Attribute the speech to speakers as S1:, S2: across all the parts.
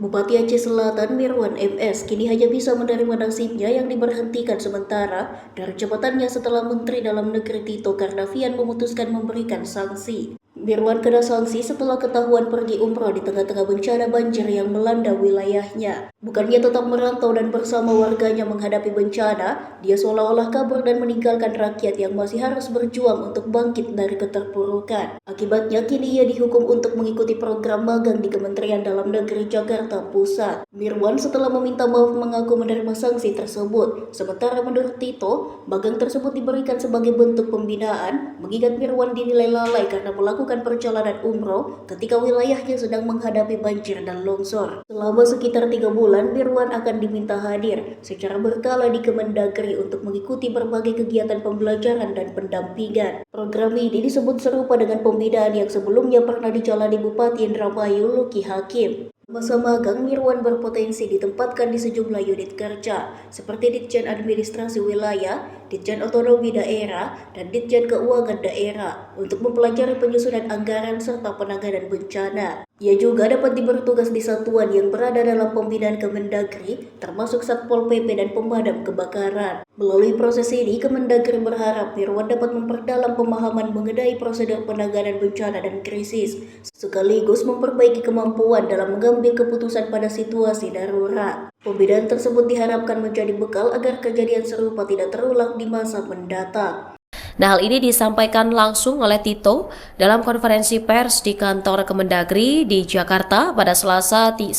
S1: Bupati Aceh Selatan Mirwan MS kini hanya bisa menerima nasibnya yang diberhentikan sementara dari jabatannya setelah Menteri Dalam Negeri Tito Karnavian memutuskan memberikan sanksi. Mirwan kena sanksi setelah ketahuan pergi umroh di tengah-tengah bencana banjir yang melanda wilayahnya. Bukannya tetap merantau dan bersama warganya menghadapi bencana, dia seolah-olah kabur dan meninggalkan rakyat yang masih harus berjuang untuk bangkit dari keterpurukan. Akibatnya kini ia dihukum untuk mengikuti program magang di Kementerian Dalam Negeri Jakarta Pusat. Mirwan setelah meminta maaf mengaku menerima sanksi tersebut. Sementara menurut Tito, magang tersebut diberikan sebagai bentuk pembinaan, mengingat Mirwan dinilai lalai karena melakukan perjalanan umroh ketika wilayahnya sedang menghadapi banjir dan longsor. Selama sekitar 3 bulan, Mirwan akan diminta hadir secara berkala di Kemendagri untuk mengikuti berbagai kegiatan pembelajaran dan pendampingan. Program ini disebut serupa dengan pembinaan yang sebelumnya pernah dijalani Bupati Indramayu Luki Hakim. Masa magang Mirwan berpotensi ditempatkan di sejumlah unit kerja seperti Ditjen Administrasi Wilayah, Ditjen Otonomi Daerah, dan Ditjen Keuangan Daerah untuk mempelajari penyusunan anggaran serta penanganan bencana. Ia juga dapat diberi tugas di satuan yang berada dalam pembinaan Kemendagri, termasuk Satpol PP dan pemadam kebakaran. Melalui proses ini, Kemendagri berharap Mirwan dapat memperdalam pemahaman mengenai prosedur penanganan bencana dan krisis, sekaligus memperbaiki kemampuan dalam mengambil keputusan pada situasi darurat. Pembinaan tersebut diharapkan menjadi bekal agar kejadian serupa tidak terulang di masa mendatang.
S2: Nah, hal ini disampaikan langsung oleh Tito dalam konferensi pers di kantor Kemendagri di Jakarta pada Selasa 9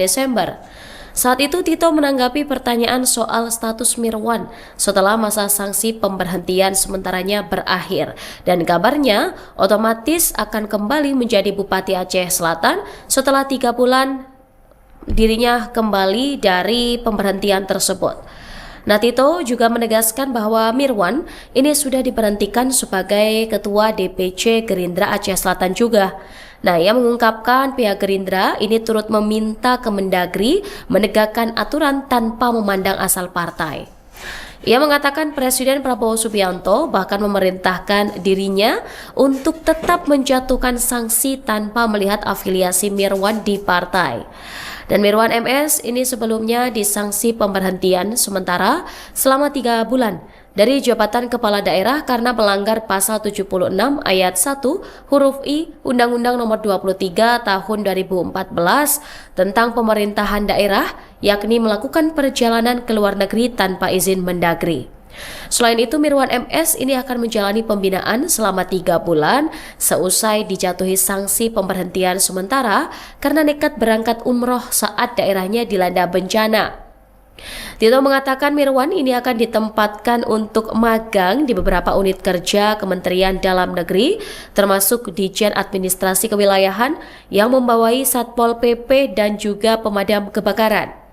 S2: Desember. Saat itu Tito menanggapi pertanyaan soal status Mirwan setelah masa sanksi pemberhentian sementaranya berakhir dan kabarnya otomatis akan kembali menjadi Bupati Aceh Selatan setelah 3 bulan dirinya kembali dari pemberhentian tersebut. Nah, Tito juga menegaskan bahwa Mirwan ini sudah diberhentikan sebagai Ketua DPC Gerindra Aceh Selatan juga. Nah, ia mengungkapkan pihak Gerindra ini turut meminta Kemendagri menegakkan aturan tanpa memandang asal partai. Ia mengatakan Presiden Prabowo Subianto bahkan memerintahkan dirinya untuk tetap menjatuhkan sanksi tanpa melihat afiliasi Mirwan di partai. Dan Mirwan MS ini sebelumnya disangsi pemberhentian sementara selama 3 bulan dari jabatan kepala daerah karena melanggar pasal 76 ayat 1 huruf I Undang-Undang Nomor 23 Tahun 2014 tentang pemerintahan daerah, yakni melakukan perjalanan ke luar negeri tanpa izin Mendagri. Selain itu, Mirwan MS ini akan menjalani pembinaan selama 3 bulan seusai dijatuhi sanksi pemberhentian sementara karena nekat berangkat umroh saat daerahnya dilanda bencana. Tito mengatakan Mirwan ini akan ditempatkan untuk magang di beberapa unit kerja Kementerian Dalam Negeri, termasuk Ditjen Administrasi Kewilayahan yang membawai Satpol PP dan juga pemadam kebakaran.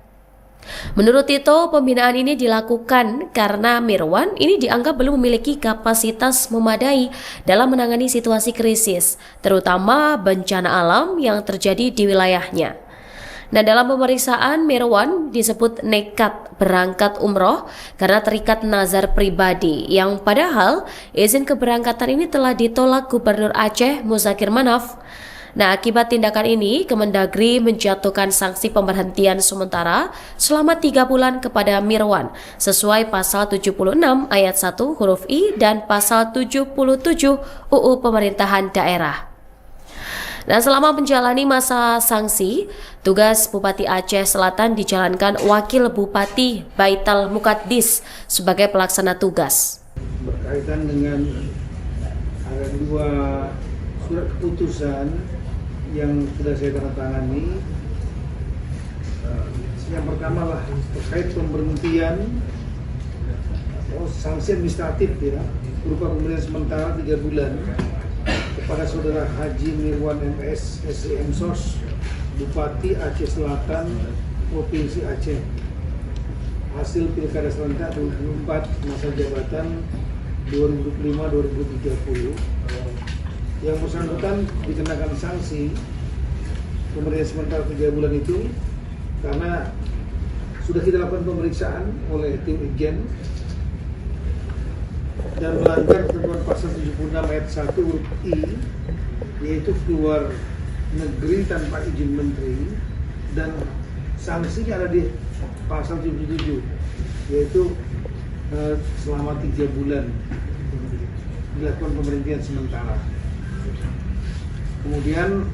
S2: Menurut Tito, pembinaan ini dilakukan karena Mirwan ini dianggap belum memiliki kapasitas memadai dalam menangani situasi krisis, terutama bencana alam yang terjadi di wilayahnya. Nah, dalam pemeriksaan Mirwan disebut nekat berangkat umroh karena terikat nazar pribadi yang padahal izin keberangkatan ini telah ditolak Gubernur Aceh Muzakir Manaf. Nah, akibat tindakan ini, Kemendagri menjatuhkan sanksi pemberhentian sementara selama 3 bulan kepada Mirwan sesuai pasal 76 ayat 1 huruf I dan pasal 77 UU Pemerintahan Daerah. Nah, selama menjalani masa sanksi, tugas Bupati Aceh Selatan dijalankan Wakil Bupati Baital Muqaddis sebagai pelaksana tugas.
S3: Berkaitan dengan ada 2 surat keputusan yang sudah saya tandatangani. Yang pertama lah terkait pemberhentian sanksi administratif ya, berupa pemberhentian sementara 3 bulan kepada Saudara Haji Mirwan MS SEM SOS, Bupati Aceh Selatan, Provinsi Aceh, hasil Pilkada Serentak 2024 masa jabatan 2025-2030. Yang bersangkutan dikenakan sanksi pemberhentian sementara 3 bulan itu karena sudah kita lakukan pemeriksaan oleh tim Irjen dan melanggar ketentuan pasal 76 ayat 1 huruf I, yaitu keluar negeri tanpa izin menteri, dan sanksinya ada di pasal 77, yaitu selama 3 bulan dilakukan pemberhentian sementara. Kemudian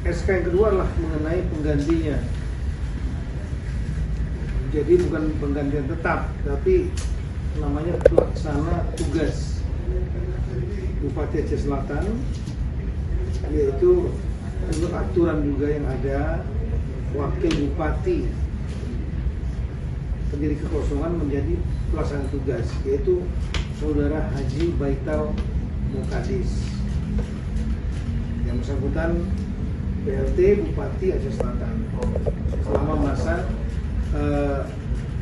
S3: SK yang kedua adalah mengenai penggantinya. Jadi bukan penggantian tetap, tapi namanya pelaksana tugas Bupati Aceh Selatan, yaitu untuk aturan juga yang ada, wakil bupati terjadi kekosongan menjadi pelaksana tugas, yaitu Saudara Haji Baital Mukadis. Yang bersangkutan PLT Bupati Aceh Selatan selama masa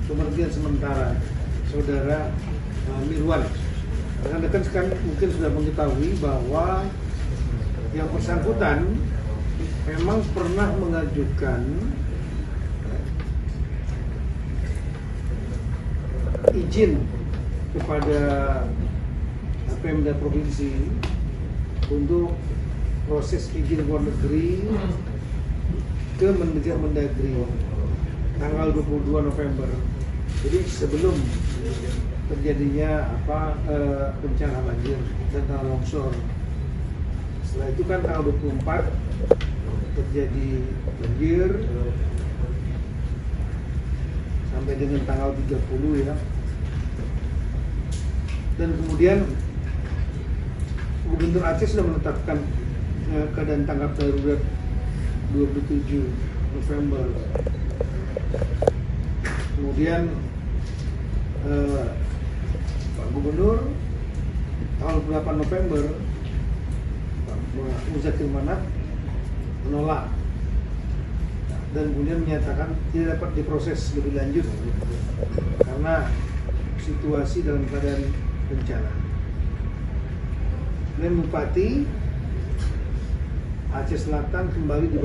S3: pemberhentian sementara Saudara Mirwan. Rekan-rekan sekarang mungkin sudah mengetahui bahwa yang bersangkutan memang pernah mengajukan izin kepada Pemda Provinsi untuk proses izin luar negeri ke Mendagri tanggal 22 November. Jadi sebelum terjadinya bencana banjir dan tanah longsor. Setelah itu kan tanggal 24 terjadi banjir sampai dengan tanggal 30 ya. Dan kemudian Gubernur Aceh sudah menetapkan keadaan tanggap darurat 27 November. Kemudian Pak Gubernur tanggal 8 November Pak Muzakir Manaf menolak dan kemudian menyatakan tidak dapat diproses lebih lanjut karena situasi dalam keadaan bencana. Dan Bupati Aceh Selatan kembali di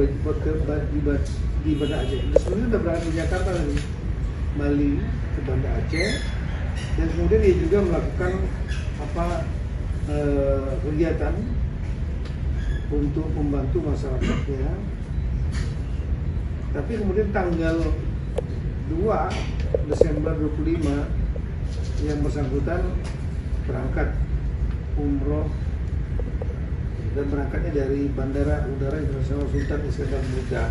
S3: Banda Aceh. Dia sebenarnya sudah berangkat ke Jakarta dari Bali ke Banda Aceh, dan kemudian dia juga melakukan kegiatan untuk membantu masyarakatnya. Tapi kemudian tanggal 2 Desember 25 yang bersangkutan berangkat umroh dan berangkatnya dari Bandara Udara Internasional Sultan Iskandar Muda.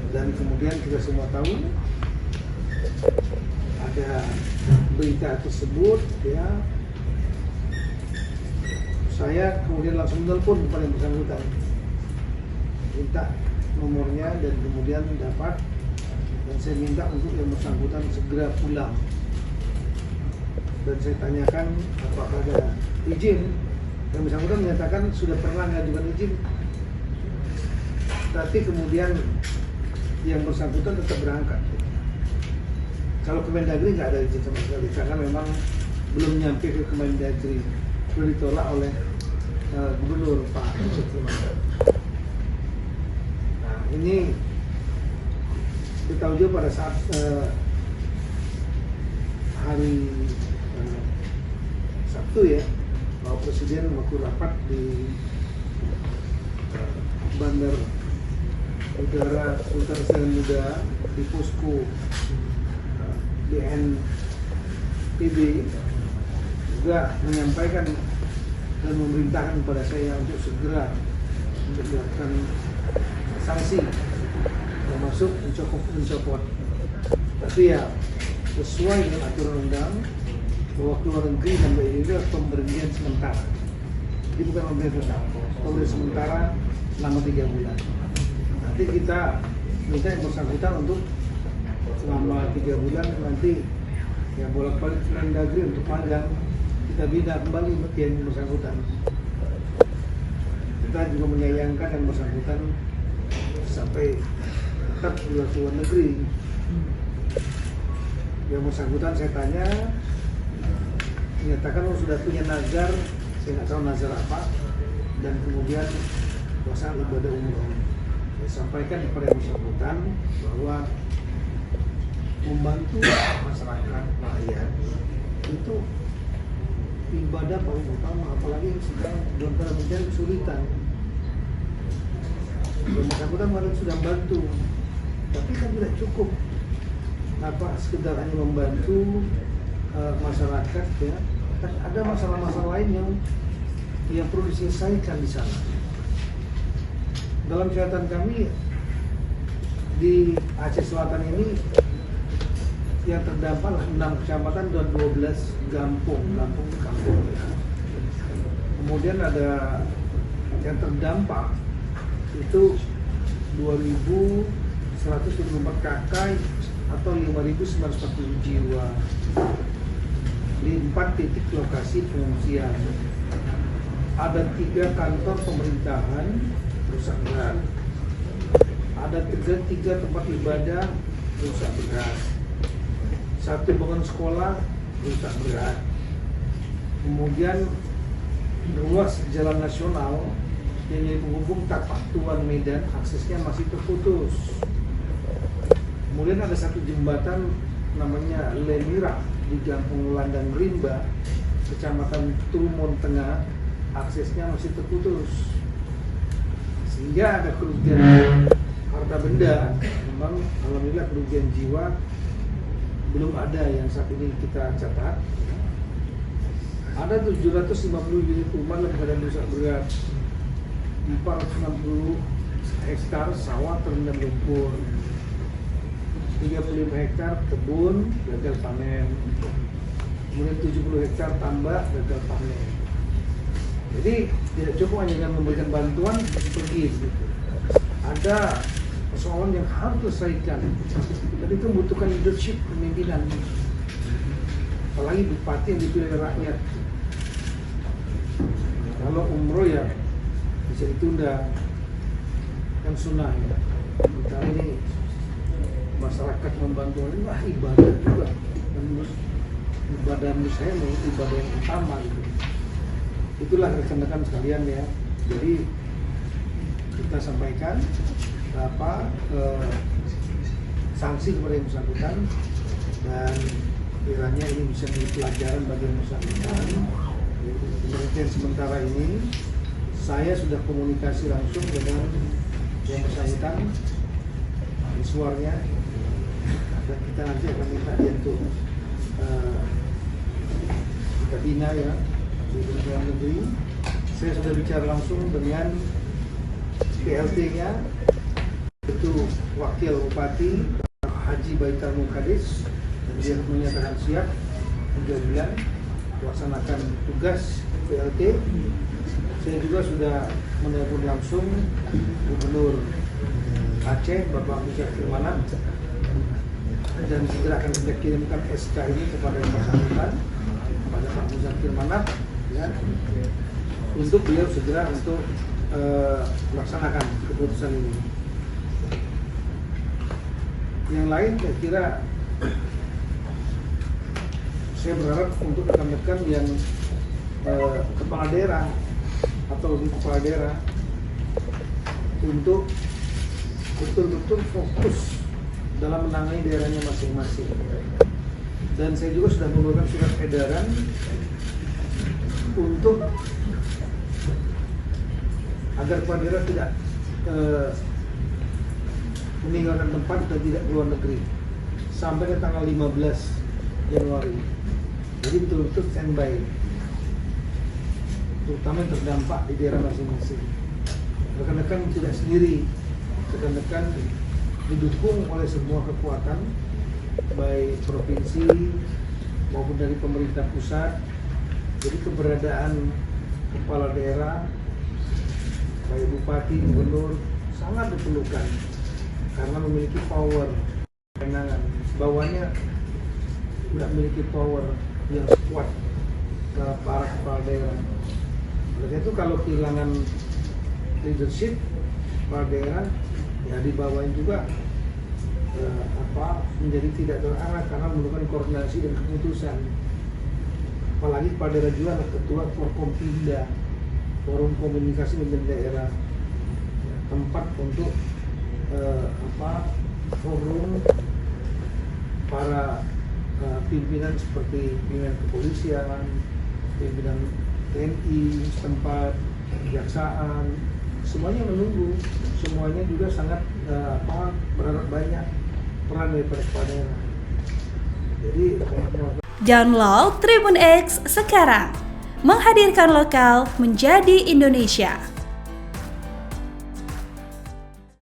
S3: Dan kemudian kita semua tahu ada berita tersebut ya. Saya kemudian langsung telepon kepada yang bersangkutan, minta nomornya, dan kemudian dapat, dan saya minta untuk yang bersangkutan segera pulang. Dan saya tanyakan apakah ada izin. Yang bersangkutan menyatakan sudah pernah mengajukan izin, tapi kemudian yang bersangkutan tetap berangkat. Kalau Kemendagri nggak ada izin sama sekali karena memang belum nyampe ke Kemendagri, sudah ditolak oleh Gubernur Pak Muzakir Manaf. Nah, ini kita tahu juga pada saat hari Sabtu ya, Bapak Presiden waktu rapat di Bandar Udara Sultan Iskandar Muda di Posko BNPB juga menyampaikan dan memerintahkan kepada saya untuk segera melakukan sanksi, termasuk mencopot. Tapi ya sesuai dengan aturan undang bahwa keluar negeri sampai ini adalah pemberhentian sementara. Jadi bukan pemberhentian tetap, pemberhentian sementara selama 3 bulan. Nanti kita minta yang bersangkutan untuk selama 3 bulan nanti ya bolak-balik ke Mendagri untuk magang, kita bina kembali yang bersangkutan. Kita juga menyayangkan yang bersangkutan sampai tetap keluar negeri. Yang bersangkutan saya tanya, menyatakan sudah punya nazar, saya nggak tahu nazar apa, dan kemudian pelaksanaan ibadah umroh. Saya sampaikan kepada yang bersangkutan bahwa membantu masyarakat rakyat itu ibadah paling utama, apalagi sedang dalam keadaan kesulitan. Yang bersangkutan kemarin sudah bantu, tapi kan tidak cukup sekedar hanya membantu masyarakat ya. Kan ada masalah-masalah lain yang perlu diselesaikan di sana. Dalam catatan kami di Aceh Selatan ini yang terdampak 6 kecamatan dan 12 kampung ya. Kemudian ada yang terdampak itu 2.124 kakak atau 5.940 jiwa di 4 titik lokasi pengungsian. Ada 3 kantor pemerintahan rusak berat, ada 3 tempat ibadah rusak berat, 1 bangunan sekolah rusak berat. Kemudian ruas jalan nasional yang jadi penghubung Tapak Tuan Medan aksesnya masih terputus. Kemudian ada 1 jembatan namanya Lemira di Kampung Landang Rimba, Kecamatan Trumon Tengah, aksesnya masih terputus. Sehingga ada kerugian harta benda. Memang alhamdulillah kerugian jiwa belum ada yang saat ini kita catat. Ada 750 unit rumah yang keadaan rusak berat, 460 hektar sawah terendam lumpur, 35 hektar kebun gagal panen, kemudian 70 hektar tambak gagal panen. Jadi tidak cukup hanya dengan memberikan bantuan pergi. Ada persoalan yang harus diselesaikan, dan itu membutuhkan leadership kepemimpinan. Apalagi bupati yang dipilih oleh rakyat. Kalau umroh ya bisa ditunda, kan sunnah ya. Kita ini masyarakat membantu ini ibadah juga, dan ibadah menurut saya ibadah yang utama gitu. Itulah rekan-rekan sekalian ya. Jadi kita sampaikan sanksi kepada yang bersangkutan, dan kiranya ini bisa menjadi pelajaran bagi yang bersangkutan. Penghentian sementara ini saya sudah komunikasi langsung dengan yang bersangkutan, suaranya, dan kita nanti akan minta dia untuk kita bina ya di Kementerian Negeri. Saya sudah bicara langsung dengan PLT-nya, itu Wakil Bupati Haji Baitar Mukadis, dan dia menyatakan siap 3 bulan melaksanakan tugas PLT. Saya juga sudah menelepon langsung Gubernur Aceh Bapak Muzakir Manap, dan segera akan kita kirimkan SK ini kepada yang bersangkutan, kepada Pak Muzakir Manap ya, untuk beliau segera untuk melaksanakan keputusan ini. Yang lain saya kira saya berharap untuk rekan-rekan yang kepala daerah atau lebih kepala daerah untuk betul-betul fokus dalam menangani daerahnya masing-masing. Dan saya juga sudah mengeluarkan surat edaran untuk agar kepala daerah tidak meninggalkan tempat dan tidak keluar negeri sampai ke tanggal 15 Januari. Jadi betul-betul standby, terutama yang terdampak di daerah masing-masing. Rekan-rekan tidak sendiri, rekan-rekan didukung oleh semua kekuatan, baik provinsi maupun dari pemerintah pusat. Jadi keberadaan kepala daerah, baik bupati, gubernur, sangat diperlukan karena memiliki power kewenangan. Bawahnya tidak memiliki power yang kuat ke para kepala daerah. Oleh itu kalau kehilangan leadership kepala daerah, ya di bawahnya juga menjadi tidak terarah karena memerlukan koordinasi dan keputusan. Apalagi kepala daerah juga adalah ketua Forkompinda, forum komunikasi pemimpin daerah, tempat untuk forum para pimpinan seperti pimpinan kepolisian, pimpinan TNI setempat, kejaksaan, semuanya menunggu semuanya juga sangat berharap banyak peran daripada kepala daerah. Jadi
S4: Download Tribun X sekarang, menghadirkan lokal menjadi Indonesia.